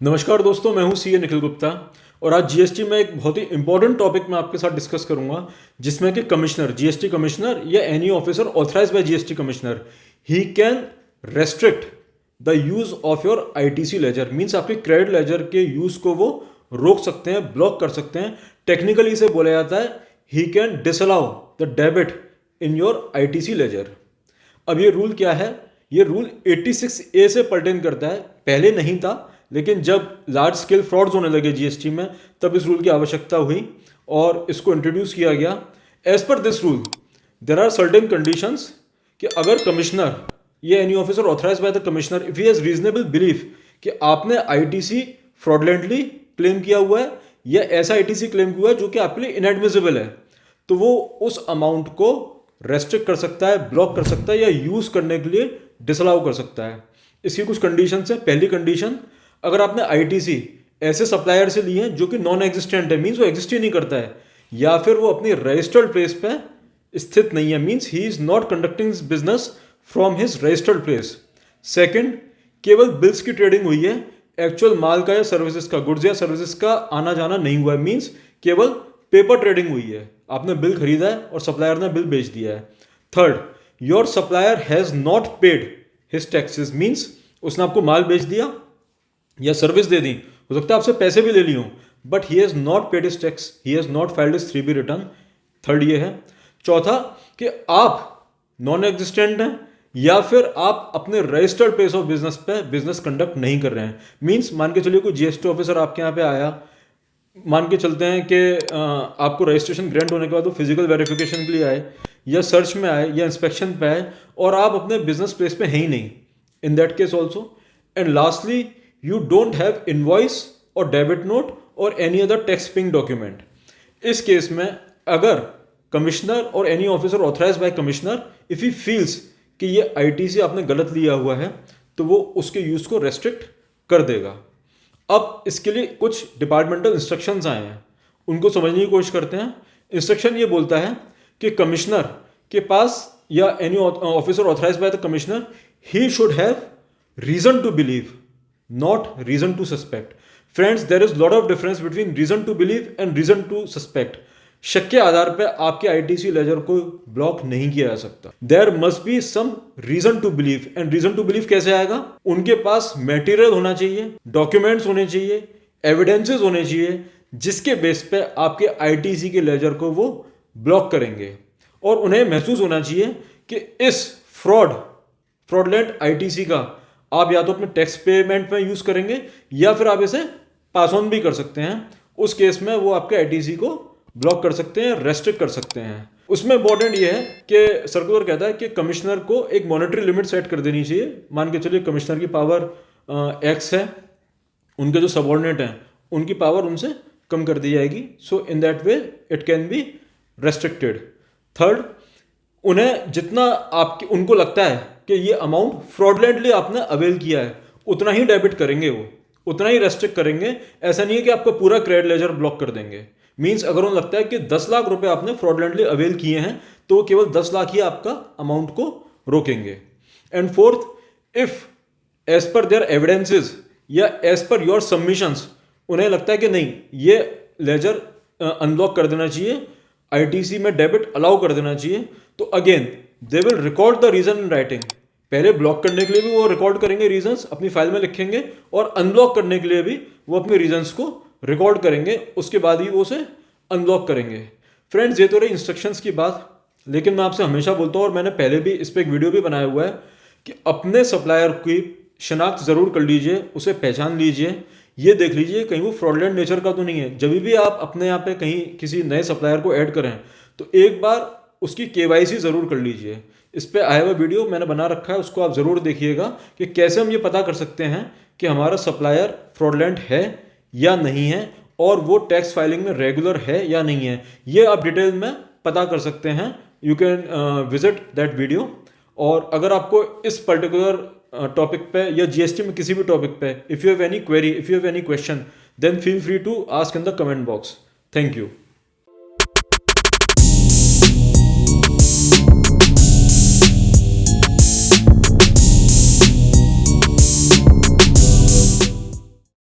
नमस्कार दोस्तों, मैं हूं सीए निखिल गुप्ता और आज जीएसटी में एक बहुत ही इंपॉर्टेंट टॉपिक मैं आपके साथ डिस्कस करूंगा, जिसमें कि कमिश्नर, जीएसटी कमिश्नर या any officer authorised by GST commissioner, he can restrict the use of your ITC ledger. Means आपके क्रेडिट लेजर के यूज को वो रोक सकते हैं, ब्लॉक कर सकते हैं। टेक्निकली इसे बोला जाता है he can disallow the debit in your ITC ledger. अब ये रूल क्या है? ये रूल 86A से पर्टेन करता है। पहले नहीं था, लेकिन जब लार्ज स्केल फ्रॉड्स होने लगे जीएसटी में, तब इस रूल की आवश्यकता हुई और इसको इंट्रोड्यूस किया गया। As per this rule there are certain conditions कि अगर कमिश्नर या any officer authorise by the commissioner, if he has reasonable belief कि आपने आईटीसी फ्रॉडलेंटली क्लेम किया हुआ है या ऐसा आईटीसी क्लेम किया हुआ है जो कि आपके लिए इनएडमिसिबल है, तो वो उस अमाउंट को रेस्ट्रिक्ट कर सकता है, ब्लॉक कर सकता है या यूज करने के लिए डिसअलाउ कर सकता है। इसकी कुछ कंडीशन है। पहली कंडीशन, अगर आपने आईटीसी ऐसे सप्लायर से ली है जो कि नॉन एग्जिस्टेंट है, मीन्स वो एग्जिस्ट ही नहीं करता है, या फिर वो अपनी रजिस्टर्ड प्लेस पे स्थित नहीं है, means he is not conducting business from his registered place. Second, केवल बिल्स की ट्रेडिंग हुई है, एक्चुअल माल का या सर्विसेज का, गुड्स या सर्विसेज का आना जाना नहीं हुआ है, मीन्स केवल पेपर ट्रेडिंग हुई है, आपने बिल खरीदा है और सप्लायर ने बिल बेच दिया है। Third, your supplier has not paid his taxes, means उसने आपको माल बेच दिया या सर्विस दे दी, हो सकता है आपसे पैसे भी ले ली हों, but he has not paid his tax, he has not filed his 3B return. Third ये है। चौथा, कि आप नॉन एग्जिस्टेंट हैं या फिर आप अपने रजिस्टर्ड प्लेस ऑफ बिजनेस पे बिजनेस कंडक्ट नहीं कर रहे हैं। मीन्स मान के चलिए कोई जीएसटी ऑफिसर आपके यहाँ पे आया, मान के चलते हैं कि आपको रजिस्ट्रेशन ग्रांट होने के बाद वो फिजिकल वेरिफिकेशन के लिए आए या सर्च में आए या इंस्पेक्शन पे आए और आप अपने बिजनेस प्लेस पे हैं ही नहीं, in that case also. And lastly, you don't have invoice or debit note or any other tax paying document. इस केस में अगर कमिश्नर और any officer authorise by commissioner, if he feels कि ये ITC आपने गलत लिया हुआ है, तो वो उसके यूज को रेस्ट्रिक्ट कर देगा। अब इसके लिए कुछ डिपार्टमेंटल इंस्ट्रक्शंस आए हैं, उनको समझने की कोशिश करते हैं। इंस्ट्रक्शन ये बोलता है कि कमिश्नर के पास या any officer authorise by the commissioner, he should have reason to believe, not reason to suspect. Friends, there is lot of difference between reason to believe and reason to suspect. शक के आधार पर आपके ITC laser को block नहीं किया जा सकता। There must be some reason to believe, and reason to believe कैसे आएगा? उनके पास मटेरियल होना चाहिए, डॉक्यूमेंट्स होने चाहिए, एविडेंसेस होने चाहिए, जिसके बेस पे आपके आईटीसी के लेजर को वो ब्लॉक करेंगे। और उन्हें महसूस होना चाहिए कि इस फ्रॉडलेंट आईटीसी का आप या तो अपने टैक्स पेमेंट में यूज करेंगे या फिर आप इसे पास ऑन भी कर सकते हैं। उस केस में वो आपके आईटीसी को ब्लॉक कर सकते हैं, रेस्ट्रिक्ट कर सकते हैं। उसमें इंपॉर्टेंट ये है कि सर्कुलर कहता है कि कमिश्नर को एक मॉनेटरी लिमिट सेट कर देनी चाहिए। मान के चलिए कमिश्नर की पावर X है, उनके जो सबॉर्डिनेट हैं उनकी पावर उनसे कम कर दी जाएगी। So in that way it can be restricted. Third, उन्हें जितना आपकी उनको लगता है कि ये अमाउंट फ्रॉडलेंटली आपने अवेल किया है, उतना ही डेबिट करेंगे, वो उतना ही रेस्ट्रिक्ट करेंगे। ऐसा नहीं है कि आपका पूरा क्रेडिट लेजर ब्लॉक कर देंगे। मींस अगर उन्हें लगता है कि 10 लाख रुपए आपने फ्रॉडलेंटली अवेल किए हैं, तो वो केवल 10 लाख ही आपका अमाउंट को रोकेंगे। And fourth, if as per their evidences या एज पर योर सबमिशंस उन्हें लगता है कि नहीं, ये लेजर अनब्लॉक कर देना चाहिए, आईटीसी में डेबिट अलाउ कर देना चाहिए, तो again they will record the reason in writing. पहले ब्लॉक करने के लिए भी वो रिकॉर्ड करेंगे रीजंस, अपनी फाइल में लिखेंगे, और अनब्लॉक करने के लिए भी वो अपने रीजंस को रिकॉर्ड करेंगे, उसके बाद ही वो उसे अनब्लॉक करेंगे। फ्रेंड्स, ये तो रही इंस्ट्रक्शंस की बात, लेकिन मैं आपसे हमेशा बोलता हूँ, और मैंने पहले भी इस पर एक वीडियो भी बनाया हुआ है, कि अपने सप्लायर की शनाख्त ज़रूर कर लीजिए, उसे पहचान लीजिए, ये देख लीजिए कहीं वो फ्रॉडलेंट नेचर का तो नहीं है। जब भी आप अपने यहाँ पे कहीं किसी नए सप्लायर को ऐड करें, तो एक बार उसकी केवाईसी ज़रूर कर लीजिए। इस पे आया हुआ वीडियो मैंने बना रखा है, उसको आप ज़रूर देखिएगा कि कैसे हम ये पता कर सकते हैं कि हमारा सप्लायर फ्रॉडलेंट है या नहीं है, और वो टैक्स फाइलिंग में रेगुलर है या नहीं है। ये आप डिटेल में पता कर सकते हैं। You can visit that video. और अगर आपको इस पर्टिकुलर टॉपिक पे या जीएसटी में किसी भी टॉपिक पे if you have any query, if you have any question, then feel free to ask in the comment box. Thank you.